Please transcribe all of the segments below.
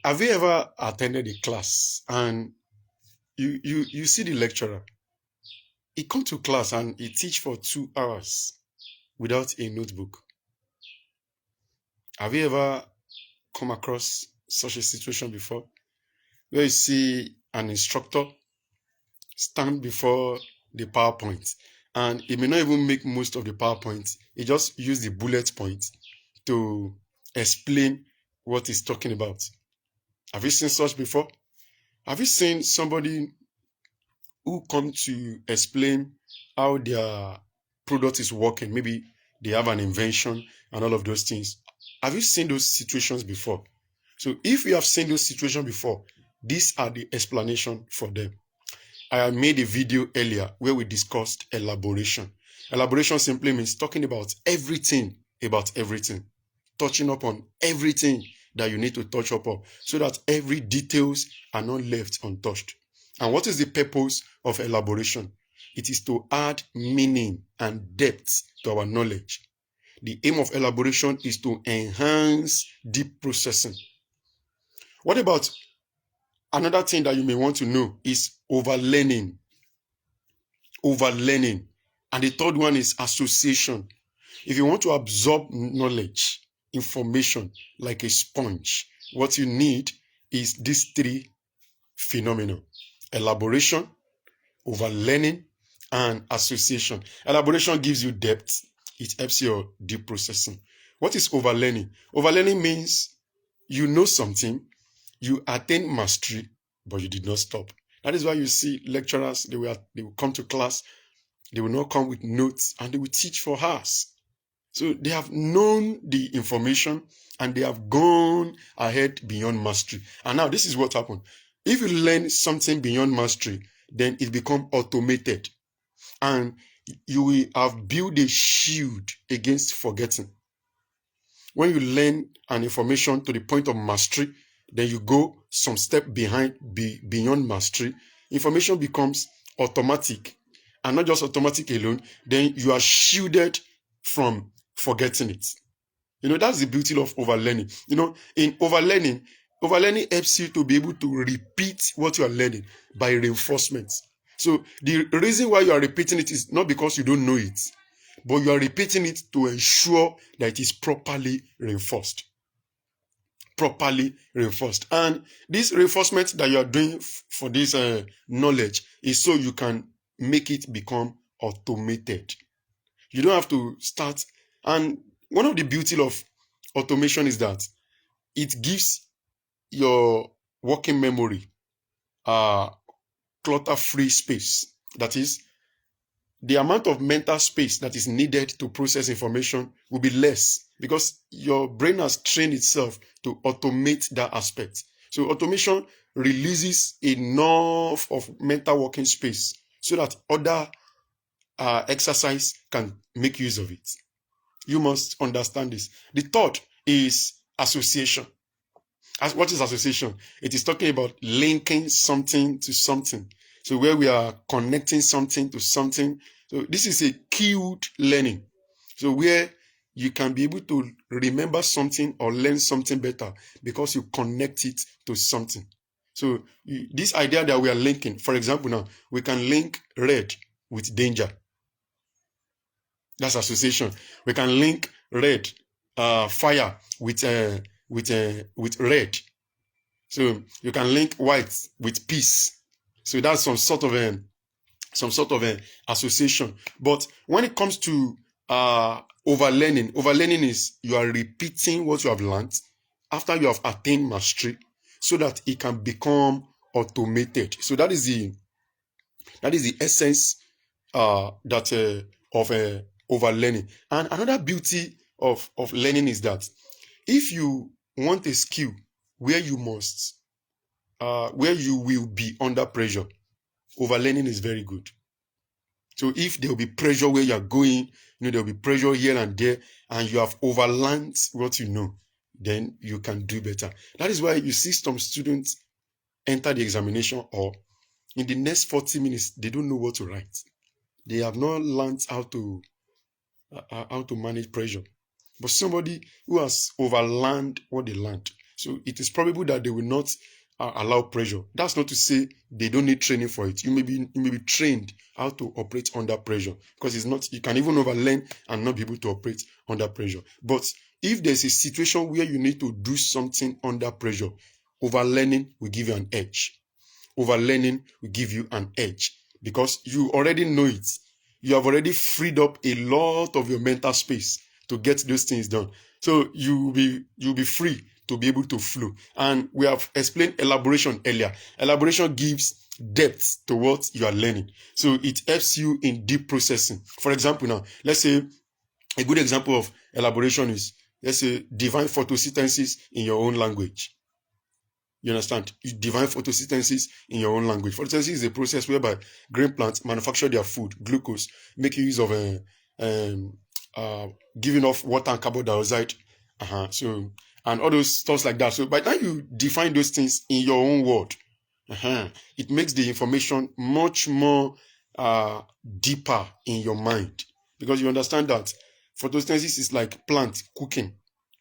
Have you ever attended a class and you see the lecturer? He come to class and he teach for 2 hours without a notebook. Have you ever come across such a situation before? Where you see an instructor stand before the PowerPoint and he may not even make most of the PowerPoint. He just use the bullet point to explain what he's talking about. Have you seen such before? Have you seen somebody who come to explain how their product is working? Maybe they have an invention and all of those things. Have you seen those situations before? So if you have seen those situations before, these are the explanation for them. I made a video earlier where we discussed elaboration. Elaboration simply means talking about everything, touching upon everything that you need to touch upon so that every details are not left untouched. And what is the purpose of elaboration? It is to add meaning and depth to our knowledge. The aim of elaboration is to enhance deep processing. What about another thing that you may want to know is overlearning. Overlearning. And the third one is association. If you want to absorb knowledge, information like a sponge, what you need is these three phenomena: elaboration, overlearning, and association. Elaboration gives you depth. It helps your deep processing. What is overlearning? Overlearning means you know something, you attain mastery, but you did not stop. That is why you see lecturers, they will come to class, they will not come with notes, and they will teach for hours. So they have known the information and they have gone ahead beyond mastery. And now this is what happened. If you learn something beyond mastery, then it becomes automated. And you will have built a shield against forgetting. When you learn an information to the point of mastery, then you go some step beyond mastery, information becomes automatic. And not just automatic alone, then you are shielded from forgetting it. That's the beauty of overlearning. In overlearning helps you to be able to repeat what you are learning by reinforcement. So the reason why you are repeating it is not because you don't know it, but you are repeating it to ensure that it is properly reinforced. And this reinforcement that you are doing for this knowledge is so you can make it become automated. You don't have to start. And one of the beauty of automation is that it gives your working memory clutter-free space. That is, the amount of mental space that is needed to process information will be less because your brain has trained itself to automate that aspect. So automation releases enough of mental working space so that other exercise can make use of it. You must understand this. The third is association. What is association? It is talking about linking something to something. So where we are connecting something to something. So this is a keyword learning. So where you can be able to remember something or learn something better because you connect it to something. So this idea that we are linking, for example, now we can link red with danger. That's association. We can link red, fire with red. So you can link white with peace. So that's some sort of association. But when it comes to overlearning is you are repeating what you have learned after you have attained mastery, so that it can become automated. So that is the essence of overlearning. And another beauty of learning is that if you want a skill where you will be under pressure, overlearning is very good. So if there will be pressure where you are going, there will be pressure here and there, and you have overlearned what you know, then you can do better. That is why you see some students enter the examination or in the next 40 minutes, they don't know what to write. They have not learned how to manage pressure. But somebody who has overlearned what they learned. So it is probable that they will not allow pressure. That's not to say they don't need training for it. You may be trained how to operate under pressure, because it's not, you can even overlearn and not be able to operate under pressure. But if there's a situation where you need to do something under pressure, overlearning will give you an edge. Overlearning will give you an edge because you already know it. You have already freed up a lot of your mental space to get those things done. So you'll be free to be able to flow. And we have explained elaboration earlier. Elaboration gives depth to what you are learning. So it helps you in deep processing. For example, now, let's say a good example of elaboration is, let's say, divine photosynthesis in your own language. You understand? You define photosynthesis in your own language. Photosynthesis is a process whereby grain plants manufacture their food, glucose, making use of giving off water and carbon dioxide. So, and all those stuff like that. So by the time you define those things in your own word, it makes the information much more deeper in your mind, because you understand that photosynthesis is like plant cooking.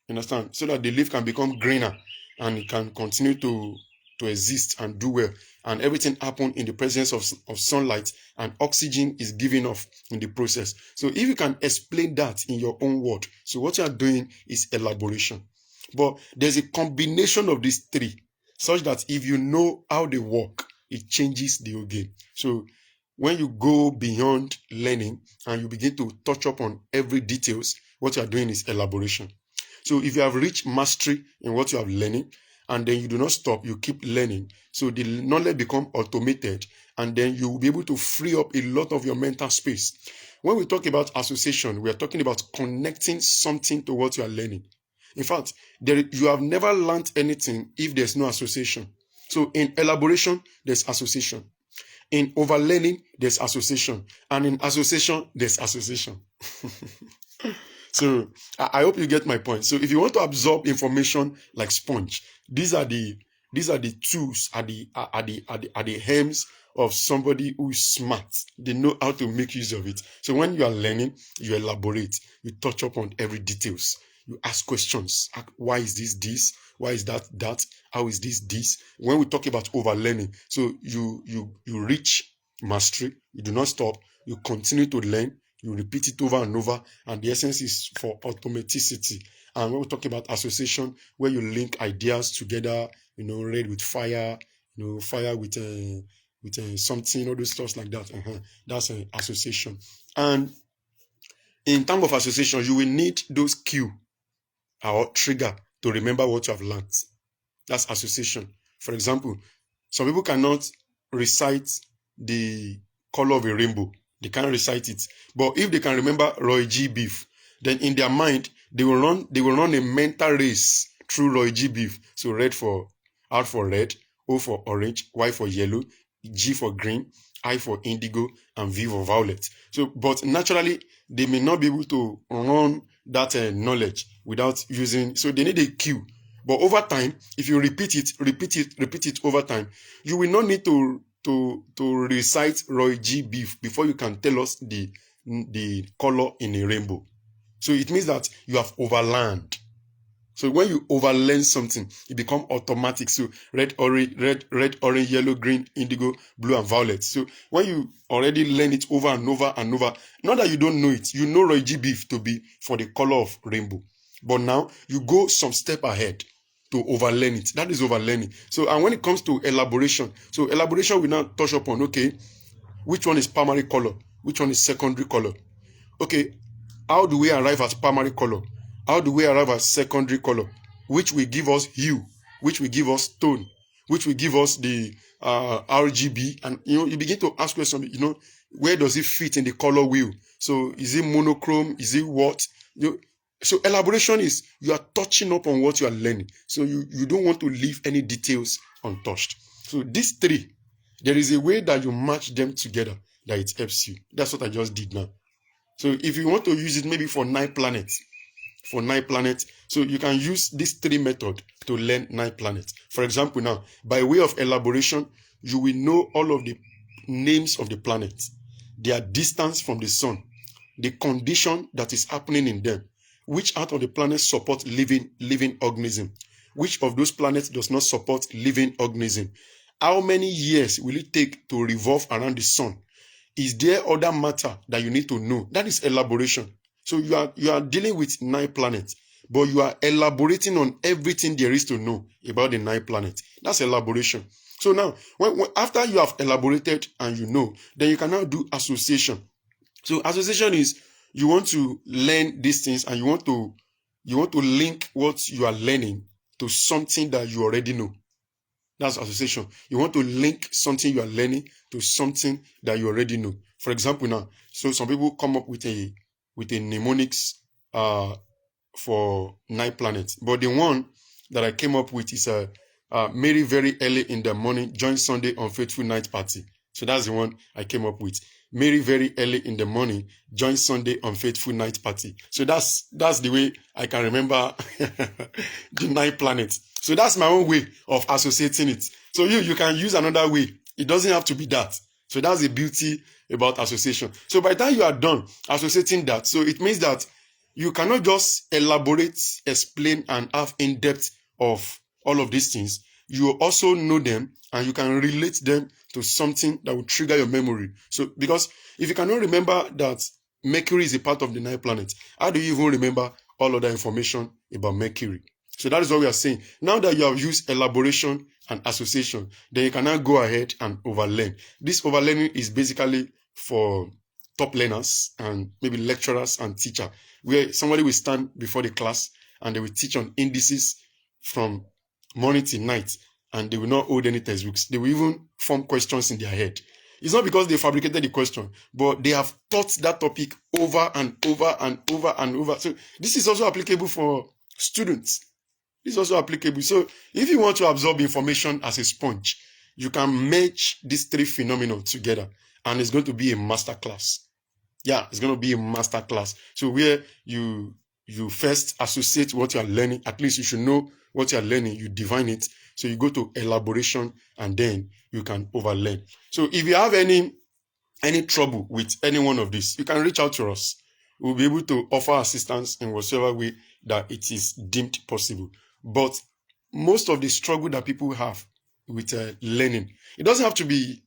You understand? So that the leaf can become greener and it can continue to exist and do well. And everything happens in the presence of sunlight, and oxygen is given off in the process. So if you can explain that in your own word, so what you are doing is elaboration. But there's a combination of these three, such that if you know how they work, it changes the whole game. So when you go beyond learning and you begin to touch up on every details, what you are doing is elaboration. So if you have reached mastery in what you have learning, and then you do not stop, you keep learning, so the knowledge become automated, and then you will be able to free up a lot of your mental space. When we talk about association, we are talking about connecting something to what you are learning. In fact, you have never learned anything if there's no association. So in elaboration, there's association. In overlearning, there's association. And in association, there's association. So I hope you get my point. So if you want to absorb information like sponge, these are the tools, are the hems of somebody who is smart. They know how to make use of it. So when you are learning, you elaborate, you touch up on every details. You ask questions. Why is this? Why is that? How is this? When we talk about overlearning, so you reach mastery. You do not stop. You continue to learn. You repeat it over and over, and the essence is for automaticity. And when we talk about association, where you link ideas together, red with fire, fire with something, all those stuff like that. That's an association. And in terms of association, you will need those cue or trigger to remember what you have learned. That's association. For example, some people cannot recite the color of a rainbow. They can't recite it. But if they can remember Roy G. Beef, then in their mind, they will run a mental race through Roy G. Beef. So R for red, O for orange, Y for yellow, G for green, I for indigo, and V for violet. So, but naturally, they may not be able to run that knowledge without using, so they need a cue. But over time, if you repeat it over time, you will not need to recite Roy G. Beef before you can tell us the color in a rainbow. So it means that you have overlearned. So when you overlearn something, it becomes automatic. So red, orange, yellow, green, indigo, blue, and violet. So when you already learn it over and over and over, not that you don't know it, you know Roy G. Beef to be for the color of rainbow. But now you go some step ahead to overlearn it. That is overlearning. So, and when it comes to elaboration, so elaboration will now touch upon, okay, which one is primary color? Which one is secondary color? Okay, how do we arrive at primary color? How do we arrive at secondary color? Which will give us hue, which will give us tone, which will give us the RGB, and you begin to ask questions, where does it fit in the color wheel? So is it monochrome? Is it what? So elaboration is you are touching up on what you are learning. So you don't want to leave any details untouched. So these three, there is a way that you match them together that it helps you. That's what I just did now. So if you want to use it maybe for 9 planets, so you can use these 3 methods to learn 9 planets. For example, now, by way of elaboration, you will know all of the names of the planets, their distance from the sun, the condition that is happening in them, which out of the planets support living organism, which of those planets does not support living organism? How many years will it take to revolve around the sun? Is there other matter that you need to know? That is elaboration. So you are dealing with 9 planets, but you are elaborating on everything there is to know about the 9 planets. That's elaboration. So now, after you have elaborated and you know, then you can now do association. So association is you want to learn these things and you want to link what you are learning to something that you already know. That's association. You want to link something you are learning to something that you already know. For example, now, so some people come up with a mnemonics for 9 planets, but the one that I came up with is Mary very early in the morning, join Sunday unfaithful night party. So that's the one I came up with. Mary very early in the morning, join Sunday unfaithful night party. So that's the way I can remember the 9 planets. So that's my own way of associating it. So you can use another way. It doesn't have to be that. So that's the beauty about association. So by the time you are done associating that, so it means that you cannot just elaborate, explain, and have in-depth of all of these things. You also know them and you can relate them to something that will trigger your memory. So because if you cannot remember that Mercury is a part of the 9 planets, how do you even remember all other information about Mercury? So that is what we are saying. Now that you have used elaboration and association, then you can now go ahead and overlearn. This overlearning is basically for top learners and maybe lecturers and teachers, where somebody will stand before the class and they will teach on indices from morning till night, and they will not hold any textbooks. They will even form questions in their head. It's not because they fabricated the question, but they have taught that topic over and over and over and over. So this is also applicable for students. This is also applicable. So if you want to absorb information as a sponge, you can merge these 3 phenomena together, and it's going to be a master class. Yeah, it's going to be a master class. So where you first associate what you are learning, at least you should know what you are learning, you define it. So you go to elaboration and then you can overlearn. So if you have any trouble with any one of these, you can reach out to us. We'll be able to offer assistance in whatever way that it is deemed possible. But most of the struggle that people have with learning, it doesn't have to be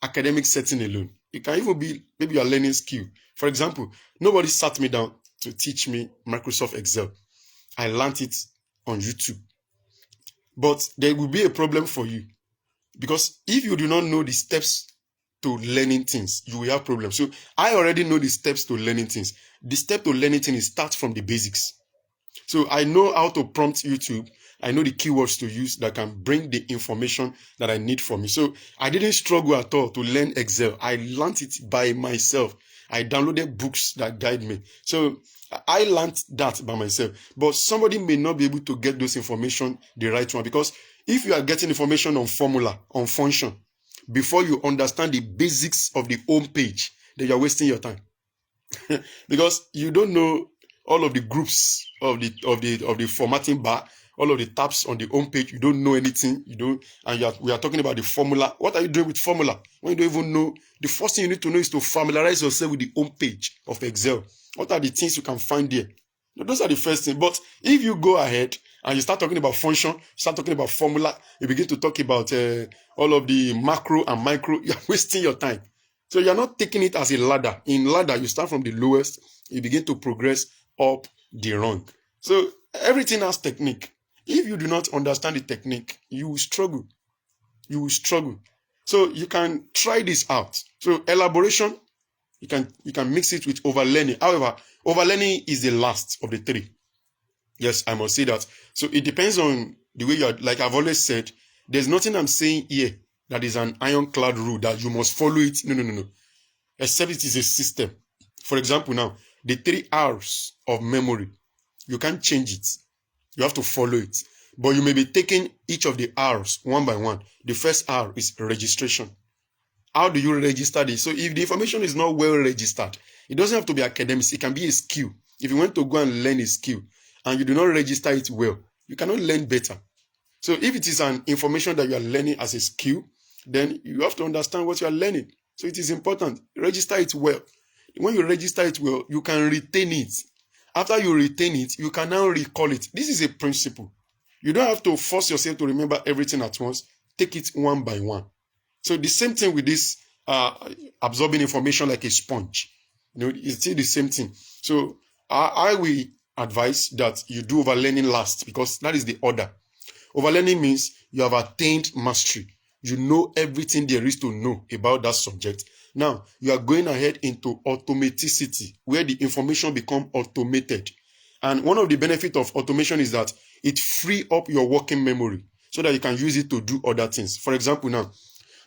academic setting alone. It can even be maybe your learning skill. For example, nobody sat me down to teach me Microsoft Excel. I learned it on YouTube. But there will be a problem for you, because if you do not know the steps to learning things, you will have problems. So I already know the steps to learning things. The step to learning things starts from the basics. So I know how to prompt YouTube. I know the keywords to use that can bring the information that I need for me. So I didn't struggle at all to learn Excel. I learned it by myself. I downloaded books that guide me. So I learned that by myself. But somebody may not be able to get those information the right one, because if you are getting information on formula, on function, before you understand the basics of the home page, then you are wasting your time. Because you don't know all of the groups of the formatting bar, all of the tabs on the home page. You don't know anything. We are talking about the formula. What are you doing with formula when you don't even know? The first thing you need to know is to familiarize yourself with the home page of Excel. What are the things you can find there? Those are the first things. But if you go ahead and you start talking about function, start talking about formula, you begin to talk about all of the macro and micro, you're wasting your time. So you're not taking it as a ladder. In ladder, you start from the lowest, you begin to progress up the rung. So everything has technique. If you do not understand the technique, you will struggle. You will struggle. So you can try this out. So elaboration, you can mix it with overlearning. However, overlearning is the last of the 3. Yes, I must say that. So it depends on the way you are. Like I've always said, there's nothing I'm saying here that is an ironclad rule that you must follow it. No. Except it is a system. For example, now, the 3 R's of memory, you can't change it. You have to follow it. But you may be taking each of the R's one by one. The first R is registration. How do you register this? So if the information is not well registered, it doesn't have to be academics. It can be a skill. If you want to go and learn a skill and you do not register it well, you cannot learn better. So if it is an information that you are learning as a skill, then you have to understand what you are learning. So it is important. Register it well. When you register it well, you can retain it. After you retain it, you can now recall it. This is a principle. You don't have to force yourself to remember everything at once. Take it one by one. So the same thing with this absorbing information like a sponge. It's still the same thing. So I will advise that you do overlearning last, because that is the order. Overlearning means you have attained mastery. You know everything there is to know about that subject. Now, you are going ahead into automaticity, where the information becomes automated. And one of the benefits of automation is that it frees up your working memory so that you can use it to do other things. For example, now,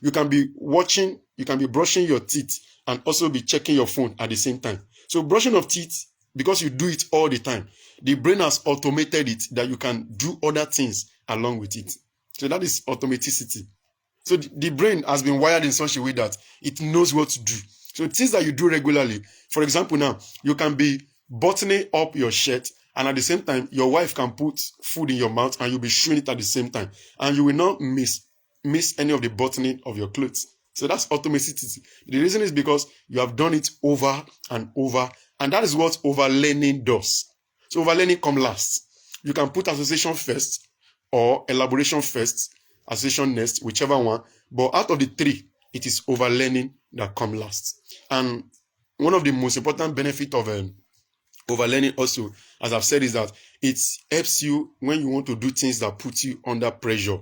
you can be brushing your teeth and also be checking your phone at the same time. So brushing of teeth, because you do it all the time, the brain has automated it that you can do other things along with it. So that is automaticity. So the brain has been wired in such a way that it knows what to do. So things that you do regularly, for example, now, you can be buttoning up your shirt, and at the same time, your wife can put food in your mouth and you'll be chewing it at the same time. And you will not miss any of the buttoning of your clothes. So that's automaticity. The reason is because you have done it over and over, and that is what overlearning does. So overlearning comes last. You can put association first or elaboration first, association next, whichever one. But out of the three, it is overlearning that comes last. And one of the most important benefits of overlearning also, as I've said, is that it helps you when you want to do things that put you under pressure.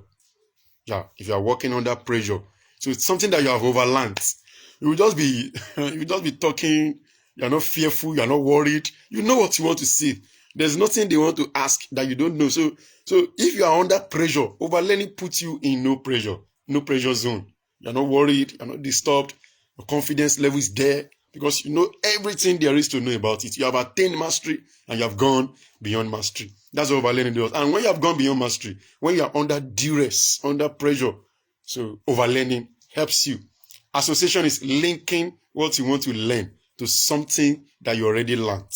Yeah, if you are working under pressure. So it's something that you have overlearned. You will just be talking, you're not fearful, you're not worried. You know what you want to say. There's nothing they want to ask that you don't know. So if you are under pressure, overlearning puts you in no pressure zone. You're not worried, you're not disturbed. Your confidence level is there because you know everything there is to know about it. You have attained mastery and you have gone beyond mastery. That's what overlearning does. And when you have gone beyond mastery, when you are under duress, under pressure, so overlearning helps you. Association is linking what you want to learn to something that you already learned.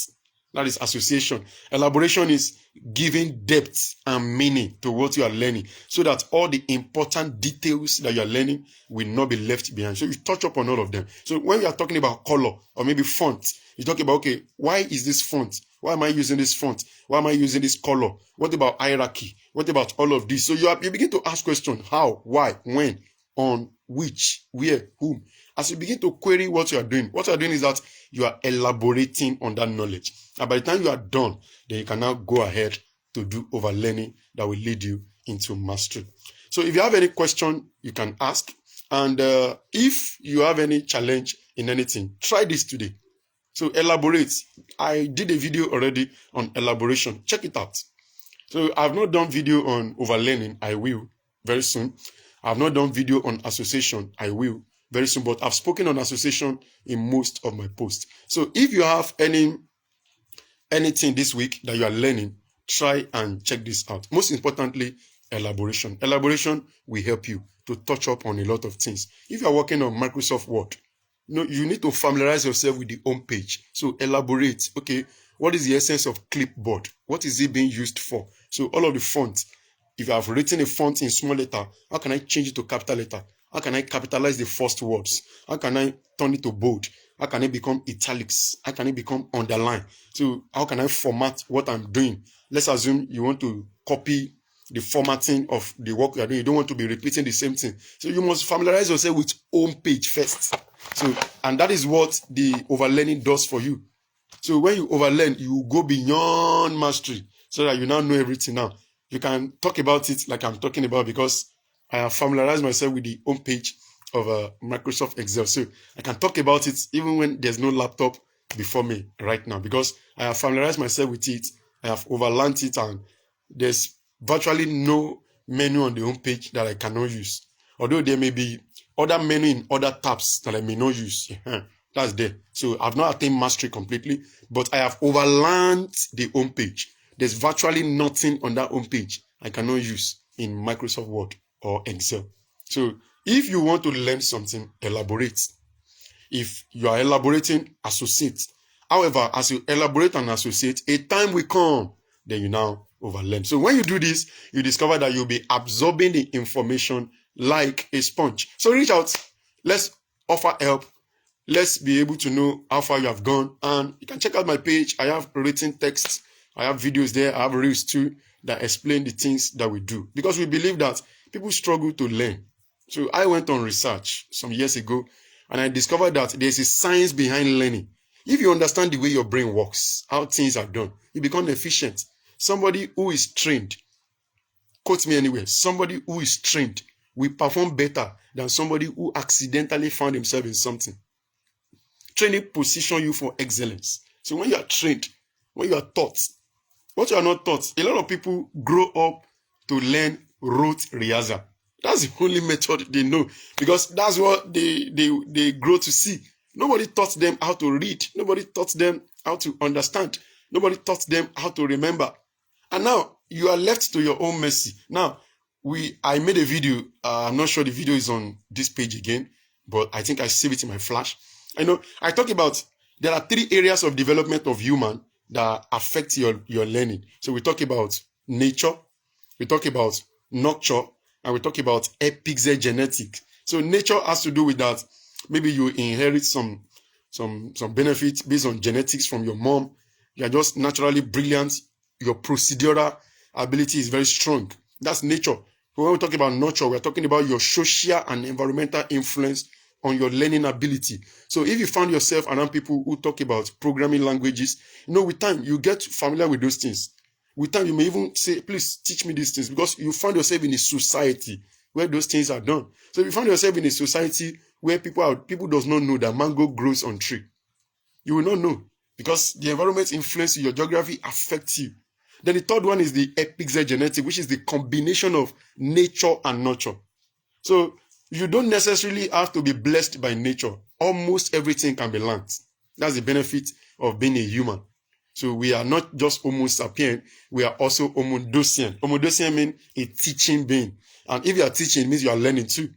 That is association. Elaboration is giving depth and meaning to what you are learning so that all the important details that you are learning will not be left behind. So you touch up on all of them. So when you are talking about color or maybe font, you talk about, okay, why is this font? Why am I using this font? Why am I using this color? What about hierarchy? What about all of this? So you begin to ask questions: how, why, when, on, which, where, whom. As you begin to query what you are doing is that you are elaborating on that knowledge. And by the time you are done, then you can now go ahead to do overlearning that will lead you into mastery. So if you have any question, you can ask. And if you have any challenge in anything, try this today. So elaborate. I did a video already on elaboration. Check it out. So I've not done video on overlearning. I will very soon. I've not done video on association. I will very soon. But I've spoken on association in most of my posts. So if you have anything this week that you are learning, try and check this out. Most importantly, elaboration. Elaboration will help you to touch up on a lot of things. If you are working on Microsoft Word, you need to familiarize yourself with the home page. So elaborate. Okay, what is the essence of clipboard? What is it being used for? So all of the fonts. If I have written a font in small letter, how can I change it to capital letter? How can I capitalize the first words? How can I turn it to bold? How can it become italics? How can it become underline? So how can I format what I'm doing? Let's assume you want to copy the formatting of the work you're doing. You don't want to be repeating the same thing. So you must familiarize yourself with home page first. So, and that is what the overlearning does for you. So when you overlearn, you go beyond mastery so that you now know everything now. You can talk about it like I'm talking about because I have familiarized myself with the home page of Microsoft Excel. So I can talk about it even when there's no laptop before me right now because I have familiarized myself with it. I have overlearned it and there's virtually no menu on the home page that I cannot use. Although there may be other menu in other tabs that I may not use. That's there. So I've not attained mastery completely, but I have overlearned the home page. There's virtually nothing on that home page I cannot use in Microsoft Word or Excel. So if you want to learn something, elaborate. If you are elaborating, associate. However, as you elaborate and associate, a time will come, then you now overlearn. So when you do this, you discover that you'll be absorbing the information like a sponge. So reach out. Let's offer help. Let's be able to know how far you have gone. And you can check out my page. I have written texts. I have videos there. I have reels too that explain the things that we do, because we believe that people struggle to learn. So I went on research some years ago, and I discovered that there's a science behind learning. If you understand the way your brain works, how things are done, you become efficient. Somebody who is trained, quote me anywhere, somebody who is trained will perform better than somebody who accidentally found himself in something. Training positions you for excellence. So when you are trained, when you are taught, what you are not taught, a lot of people grow up to learn rote rehearsal. That's the only method they know, because that's what they grow to see. Nobody taught them how to read. Nobody taught them how to understand. Nobody taught them how to remember. And now you are left to your own mercy. Now, I made a video. I'm not sure the video is on this page again, but I think I saved it in my flash. I talk about there are 3 areas of development of human that affect your learning. So we talk about nature, we talk about nurture, and we talk about epigenetic. So nature has to do with that. Maybe you inherit some benefits based on genetics from your mom. You are just naturally brilliant. Your procedural ability is very strong. That's nature. But when we talk about nurture, we're talking about your social and environmental influence on your learning ability. So if you find yourself around people who talk about programming languages, with time, you get familiar with those things. With time, you may even say, please teach me these things, because you find yourself in a society where those things are done. So if you find yourself in a society where people does not know that mango grows on tree, you will not know, because the environment influences your geography affects you. Then the third one is the epigenetic, which is the combination of nature and nurture. So you don't necessarily have to be blessed by nature. Almost everything can be learned. That's the benefit of being a human. So we are not just Homo sapien, we are also homodocien. Homodocien means a teaching being. And if you are teaching, it means you are learning too.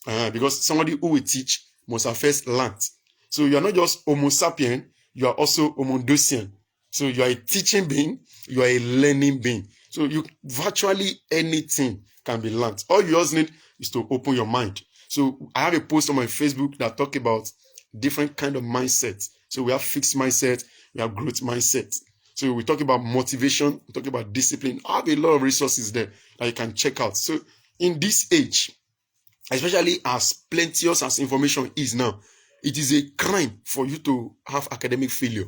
Because somebody who will teach must have first learned. So you are not just Homo sapien, you are also homodocien. So you are a teaching being, you are a learning being. So virtually anything can be learned. All you just need is to open your mind. So I have a post on my Facebook that talk about different kind of mindsets. So we have fixed mindset, we have growth mindset. So we talk about motivation, we talk about discipline. I have a lot of resources there that you can check out. So in this age, especially as plenteous as information is now, it is a crime for you to have academic failure.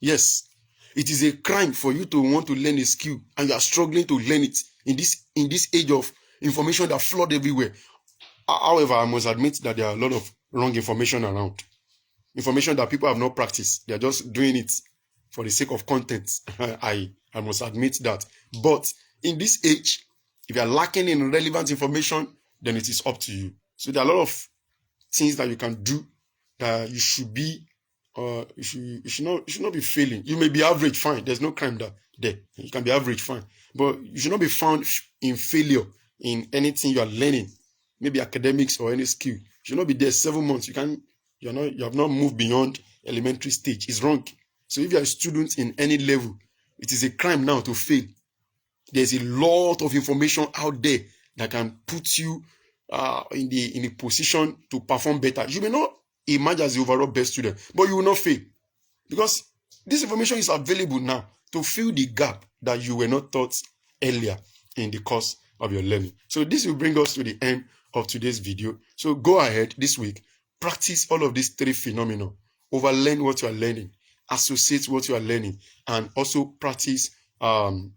Yes, it is a crime for you to want to learn a skill and you are struggling to learn it in this age of information that flood everywhere. However, I must admit that there are a lot of wrong information around. Information that people have not practiced. They are just doing it for the sake of content. I must admit that. But in this age, if you are lacking in relevant information, then it is up to you. So there are a lot of things that you can do that you should be you should not be failing. You may be average, fine. There's no crime there. You can be average, fine. But you should not be found in failure in anything you are learning, maybe academics or any skill. You should not be there 7 months. You have not moved beyond elementary stage. It's wrong. So if you are a student in any level, it is a crime now to fail. There's a lot of information out there that can put you in a position to perform better. You may not emerge as the overall best student, but you will not fail, because this information is available now to fill the gap that you were not taught earlier in the course of your learning. So this will bring us to the end of today's video. So go ahead this week, practice all of these 3 phenomena. Overlearn what you are learning, associate what you are learning, and also practice the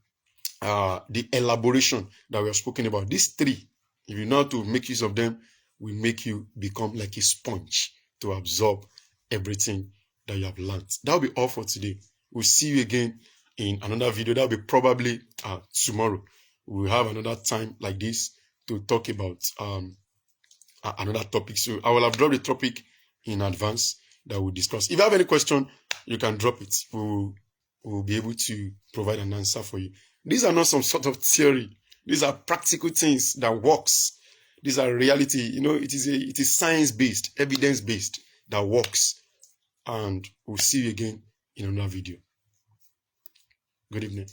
elaboration that we have spoken about. These 3, if you know how to make use of them, will make you become like a sponge to absorb everything that you have learned. That will be all for today. We'll see you again in another video. That will be probably tomorrow. We'll have another time like this to talk about another topic. So I will have dropped the topic in advance that we'll discuss. If you have any question, you can drop it. We'll be able to provide an answer for you. These are not some sort of theory. These are practical things that works. These are reality. It is science-based, evidence-based that works. And we'll see you again in another video. Good evening.